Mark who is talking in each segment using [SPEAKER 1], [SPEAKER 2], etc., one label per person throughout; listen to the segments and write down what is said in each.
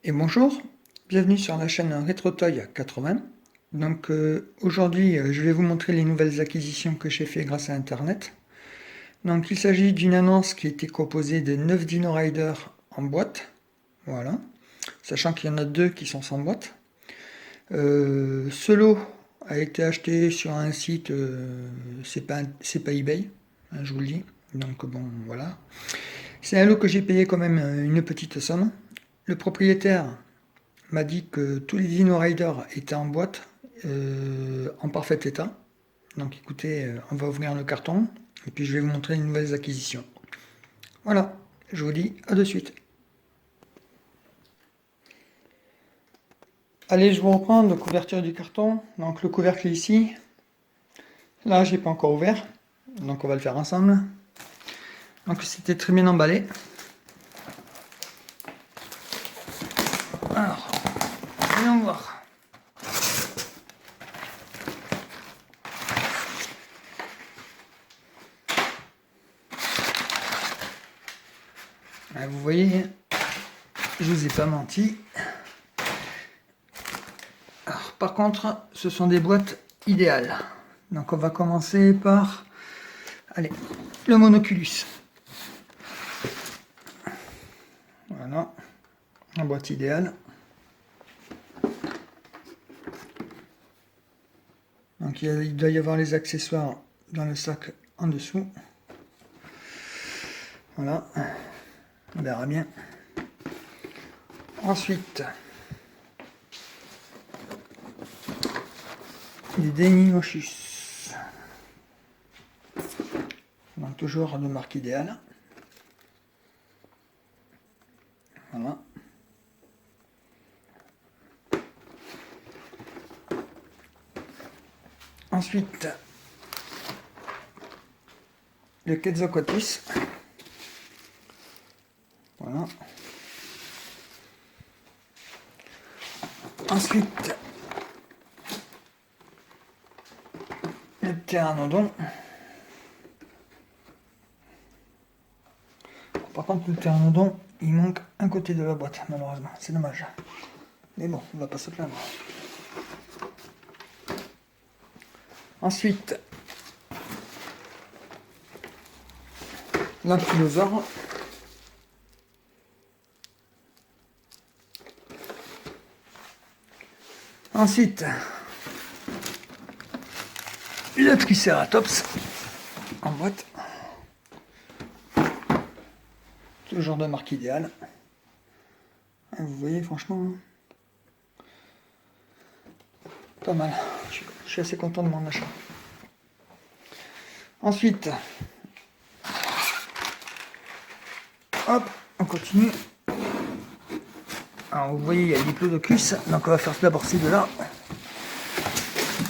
[SPEAKER 1] Et bonjour, bienvenue sur la chaîne RetroToy 80. Donc aujourd'hui je vais vous montrer les nouvelles acquisitions que j'ai fait grâce à internet. Donc il s'agit d'une annonce qui était composée de 9 Dino Riders en boîte. Voilà. Sachant qu'il y en a 2 qui sont sans boîte. Ce lot a été acheté sur un site, c'est pas eBay, hein, je vous le dis. Donc bon voilà. C'est un lot que j'ai payé quand même une petite somme. Le propriétaire m'a dit que tous les Dino Riders étaient en boîte, en parfait état. Donc écoutez, on va ouvrir le carton et puis je vais vous montrer les nouvelles acquisitions. Voilà, je vous dis à de suite. Allez, je vous reprends de couverture du carton. Donc le couvercle est ici. Là, j'ai pas encore ouvert, donc on va le faire ensemble. Donc c'était très bien emballé. Alors, voyons voir. Vous voyez, je vous ai pas menti. Alors, par contre, ce sont des boîtes idéales. Donc on va commencer par, allez, le Monoculus. Voilà, la boîte idéale. Donc il doit y avoir les accessoires dans le sac en dessous. Voilà, on verra bien. Ensuite, les Denimochus. Donc toujours de marque idéale. Voilà. Ensuite, le Quetzalcoatlus. Voilà. Ensuite, le Pteranodon. Par contre, le Pteranodon, il manque un côté de la boîte, malheureusement. C'est dommage. Mais bon, on va pas se plaindre. Ensuite, l'Ankylosaure. Ensuite, le Triceratops en boîte. Toujours de marque idéale. Vous voyez, franchement, pas mal. Je suis assez content de mon achat. Ensuite, hop, on continue. Alors vous voyez, il y a les Diplodocus, donc on va faire d'abord ces deux-là.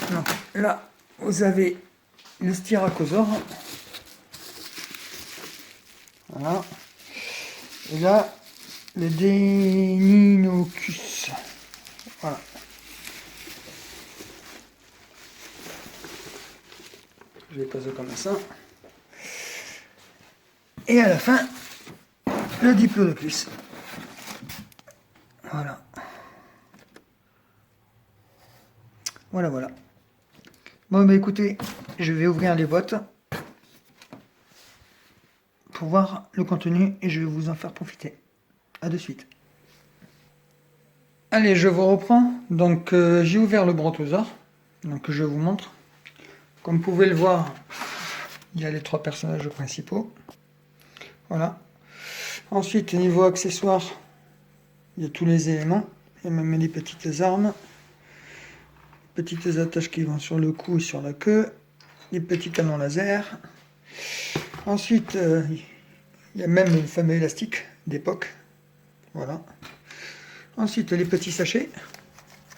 [SPEAKER 1] Donc là, vous avez le Styracosaure. Voilà. Et là, le Deninocus. Voilà. Je vais passer comme ça. Et à la fin, le Diplodocus. Voilà. Voilà. Bon, bah écoutez, je vais ouvrir les boîtes pour voir le contenu et je vais vous en faire profiter. A de suite. Allez, je vous reprends. Donc, j'ai ouvert le Brontosaure. Donc, je vous montre. Comme vous pouvez le voir, il y a les 3 personnages principaux. Voilà. Ensuite, niveau accessoires, il y a tous les éléments. Il y a même les petites armes. Petites attaches qui vont sur le cou et sur la queue. Les petits canons laser. Ensuite, il y a même le fameux élastique d'époque. Voilà. Ensuite, les petits sachets.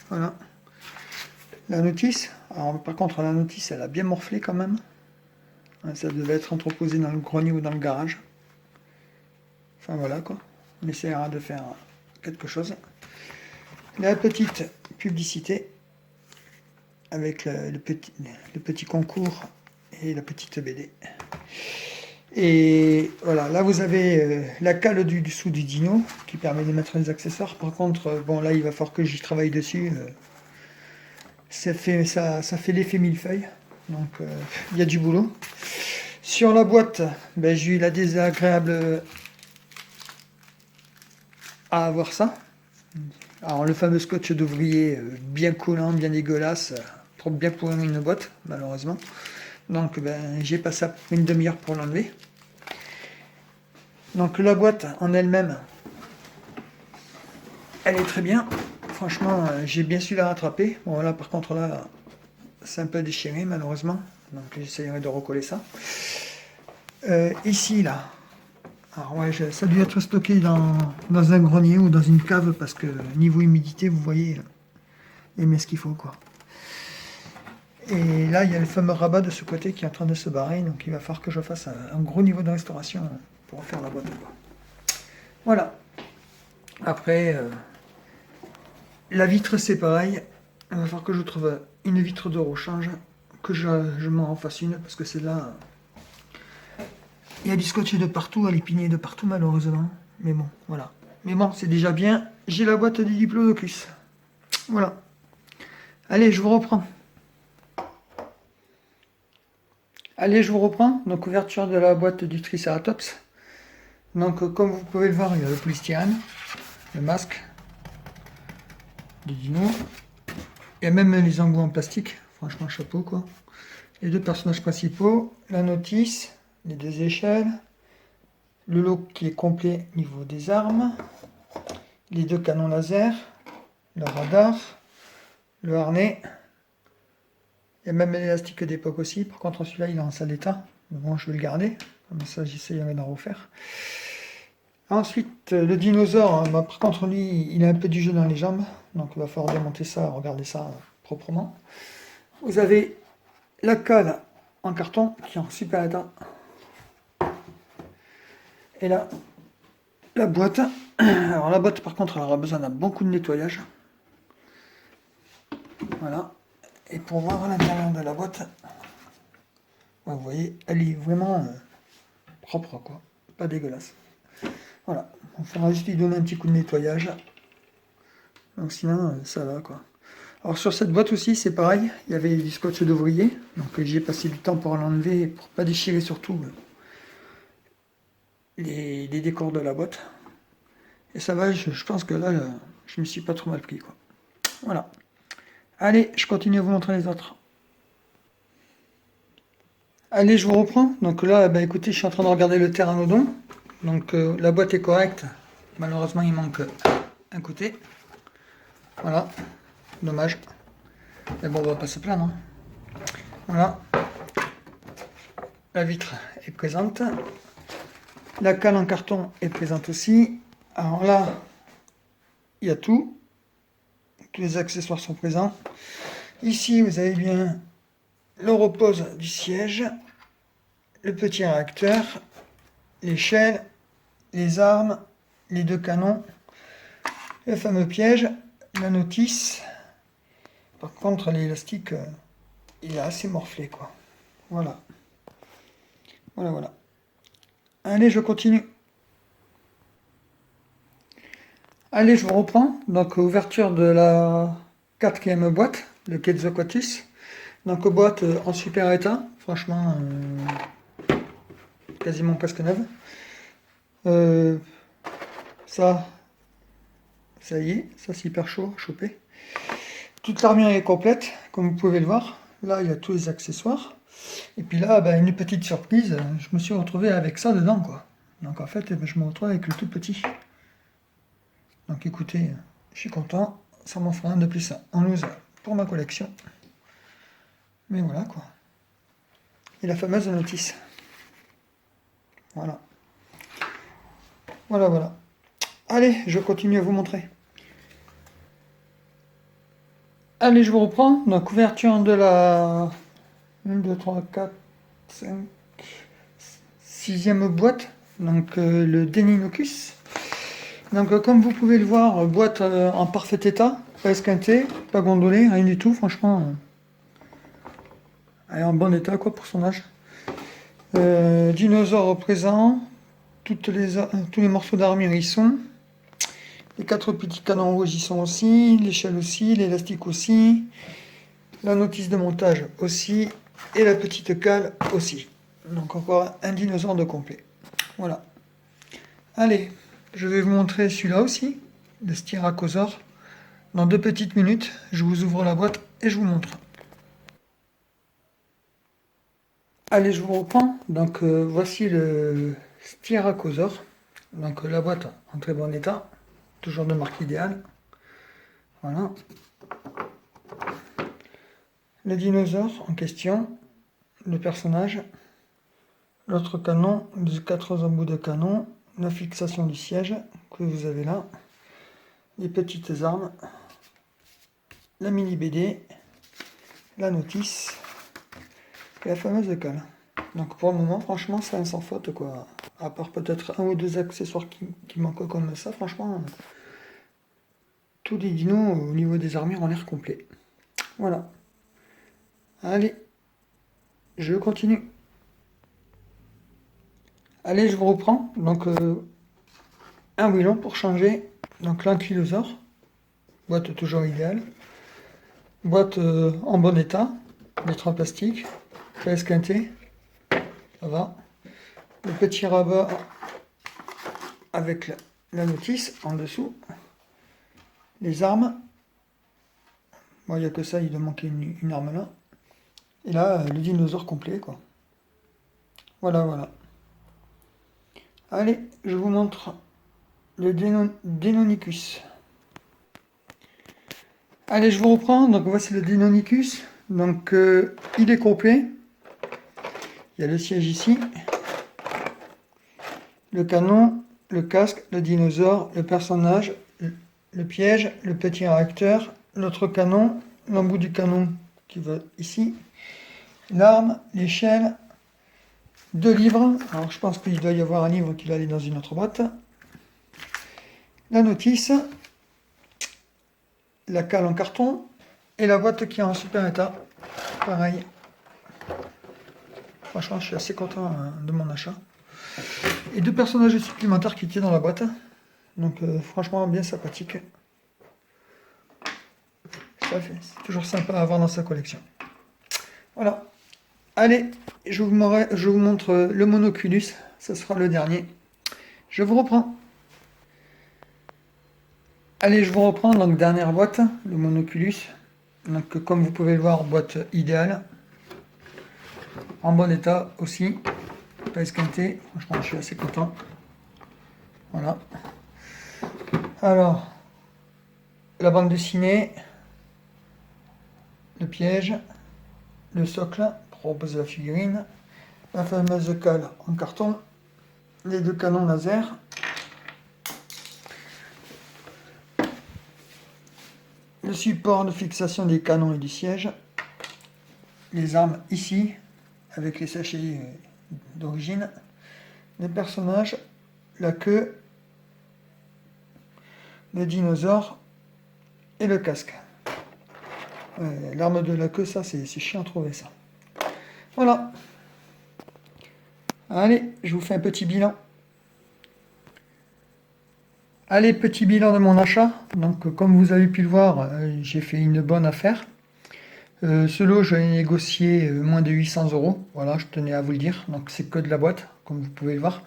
[SPEAKER 1] Voilà. La notice. Alors, par contre, la notice, elle a bien morflé quand même. Ça devait être entreposé dans le grenier ou dans le garage. Enfin, voilà quoi. On essaiera de faire quelque chose. La petite publicité avec le petit concours et la petite BD. Et voilà, là vous avez la cale du dessous du dino qui permet de mettre les accessoires. Par contre, bon là il va falloir que j'y travaille dessus. Ça fait l'effet millefeuille. Donc il y a du boulot. Sur la boîte, ben, j'ai eu la désagréable à avoir ça. Alors le fameux scotch d'ouvrier bien collant, bien dégueulasse, trop bien pourrir une boîte, malheureusement. Donc ben, j'ai passé une demi-heure pour l'enlever. Donc la boîte en elle-même, elle est très bien. Franchement, j'ai bien su la rattraper. Bon là par contre là, c'est un peu déchiré malheureusement. Donc j'essaierai de recoller ça. Ici là, alors ouais, ça a dû être stocké dans un grenier ou dans une cave parce que niveau humidité, vous voyez, il met ce qu'il faut quoi. Et là, il y a le fameux rabat de ce côté qui est en train de se barrer, donc il va falloir que je fasse un gros niveau de restauration pour faire la boîte quoi. Voilà. Après, la vitre c'est pareil. Il va falloir que je trouve une vitre de rechange, que je m'en fasse une parce que celle-là. Il y a du scotch de partout, elle est pignée de partout malheureusement. Mais bon, voilà. Mais bon, c'est déjà bien. J'ai la boîte des Diplodocus. Voilà. Allez, je vous reprends. Donc, ouverture de la boîte du Triceratops. Donc, comme vous pouvez le voir, il y a le polystyrène, le masque, des dinos. Il y a même les embouts en plastique. Franchement, chapeau quoi. Les deux personnages principaux, la notice, les deux échelles, le lot qui est complet au niveau des armes, les deux canons laser, le radar, le harnais, il y a même l'élastique d'époque aussi. Par contre celui-là il est en sale état, mais bon je vais le garder, comme ça j'essaierai d'en refaire. Ensuite le dinosaure, bah, par contre lui il a un peu du jeu dans les jambes, donc il va falloir démonter ça, regarder ça proprement. Vous avez la cale en carton qui est en super état. Et là, la boîte. Alors la boîte par contre elle aura besoin d'un bon coup de nettoyage. Voilà. Et pour voir l'intérieur de la boîte, ouais, vous voyez, elle est vraiment propre quoi. Pas dégueulasse. Voilà. On fera juste lui donner un petit coup de nettoyage. Donc sinon ça va quoi. Alors sur cette boîte aussi c'est pareil, il y avait du scotch d'ouvrier. Donc j'ai passé du temps pour l'enlever, pour pas déchirer surtout les décors de la boîte. Et ça va, je pense que là, je me suis pas trop mal pris quoi. Voilà. Allez, je continue à vous montrer les autres. Allez, je vous reprends. Donc là, bah, écoutez, je suis en train de regarder le pteranodon. Donc la boîte est correcte. Malheureusement, il manque un côté. Voilà. Dommage. Mais bon, on va pas se plaindre. Hein. Voilà. La vitre est présente. La cale en carton est présente aussi. Alors là, il y a tout. Tous les accessoires sont présents. Ici, vous avez bien le repose du siège, le petit réacteur, l'échelle, les armes, les deux canons, le fameux piège, la notice. Par contre, l'élastique, il est assez morflé, quoi. Voilà. Voilà. Allez, je continue. Allez, je vous reprends. Donc, ouverture de la quatrième boîte, le Quetzalcoatlus. Donc, boîte en super état. Franchement, quasiment presque neuve. Ça y est, ça c'est hyper chaud, chopé. Toute l'armure est complète, comme vous pouvez le voir. Là, il y a tous les accessoires. Et puis là, ben, une petite surprise, je me suis retrouvé avec ça dedans, quoi. Donc en fait, je me retrouve avec le tout petit. Donc écoutez, je suis content. Ça m'en fera un de plus en loose pour ma collection. Mais voilà, quoi. Et la fameuse notice. Voilà. Voilà. Allez, je continue à vous montrer. Allez, je vous reprends. Donc, ouverture de la 1, 2, 3, 4, 5, 6e boîte. Donc, le Deninocus. Donc, comme vous pouvez le voir, boîte en parfait état. Pas esquintée, pas gondolée, rien du tout. Franchement, elle est en bon état, quoi, pour son âge. Dinosaures présents, tous les morceaux d'armure y sont. Les 4 petits canons rouges y sont aussi, l'échelle aussi, l'élastique aussi, la notice de montage aussi, et la petite cale aussi. Donc encore un dinosaure de complet. Voilà. Allez, je vais vous montrer celui-là aussi, le Styracosaure. Dans 2 petites minutes, je vous ouvre la boîte et je vous montre. Allez, je vous reprends. Donc voici le Styracosaure. Donc la boîte en très bon état, toujours de marque Idéale. Voilà. Le dinosaure en question, le personnage, l'autre canon, les 4 embouts de canon, la fixation du siège que vous avez là, les petites armes, la mini BD, la notice et la fameuse cale. Donc pour le moment, franchement, c'est un sans faute quoi. À part peut-être un ou deux accessoires qui manquent comme ça, franchement, tous les dinos au niveau des armures ont l'air complets. Voilà. Allez, je continue. Allez, je vous reprends. Donc, un wheelon pour changer. Donc, l'ankylosaure. Boîte toujours idéale. Boîte en bon état. Vitre en plastique. Pas esquinté. Ça va. Le petit rabat avec la notice en dessous. Les armes. Bon, il n'y a que ça, il doit manquer une arme là. Et là, le dinosaure complet, quoi. Voilà, voilà. Allez, je vous montre le Deinonychus. Allez, je vous reprends. Donc, voici le Deinonychus. Donc, il est complet. Il y a le siège ici. Le canon, le casque, le dinosaure, le personnage, le piège, le petit réacteur, l'autre canon, l'embout du canon qui va ici, l'arme, l'échelle, 2 livres. Alors, je pense qu'il doit y avoir un livre qui va aller dans une autre boîte. La notice, la cale en carton et la boîte qui est en super état. Pareil. Franchement, je suis assez content de mon achat. Et 2 personnages supplémentaires qui étaient dans la boîte. Donc, franchement, bien sympathique. C'est toujours sympa à avoir dans sa collection. Voilà. Allez, je vous montre le Monoculus. Ce sera le dernier. Je vous reprends. Allez, je vous reprends. Donc, dernière boîte, le Monoculus. Donc, comme vous pouvez le voir, boîte idéale. En bon état aussi. Pas esquinté. Franchement, je suis assez content. Voilà. Alors, la bande dessinée. Le piège. Le socle pour poser la figurine. La fameuse cale en carton. Les 2 canons laser. Le support de fixation des canons et du siège. Les armes ici, avec les sachets d'origine. Les personnages, la queue, le dinosaure et le casque. L'arme de la queue, ça c'est chiant à trouver ça. Voilà. Allez, je vous fais un petit bilan. Allez, petit bilan de mon achat. Donc, comme vous avez pu le voir, j'ai fait une bonne affaire. Ce lot, je l'ai négocié moins de 800 €. Voilà, je tenais à vous le dire. Donc, c'est que de la boîte, comme vous pouvez le voir.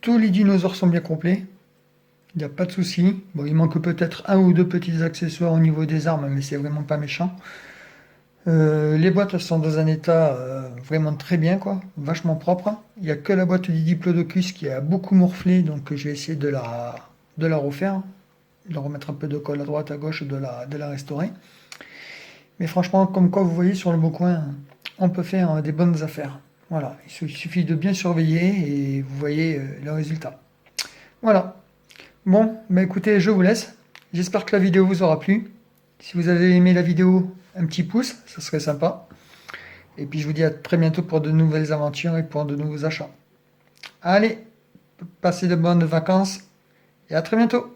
[SPEAKER 1] Tous les dinosaures sont bien complets. Il n'y a pas de souci. Bon, il manque peut-être un ou deux petits accessoires au niveau des armes, mais c'est vraiment pas méchant. Les boîtes sont dans un état vraiment très bien, quoi, vachement propre. Il n'y a que la boîte du Diplodocus qui a beaucoup morflé, donc je vais essayer de la refaire, de remettre un peu de colle à droite, à gauche, de la restaurer. Mais franchement, comme quoi vous voyez sur le Bon Coin, on peut faire des bonnes affaires. Voilà, il suffit de bien surveiller et vous voyez le résultat. Voilà. Bon, bah écoutez, je vous laisse. J'espère que la vidéo vous aura plu. Si vous avez aimé la vidéo, un petit pouce, ça serait sympa. Et puis je vous dis à très bientôt pour de nouvelles aventures et pour de nouveaux achats. Allez, passez de bonnes vacances et à très bientôt.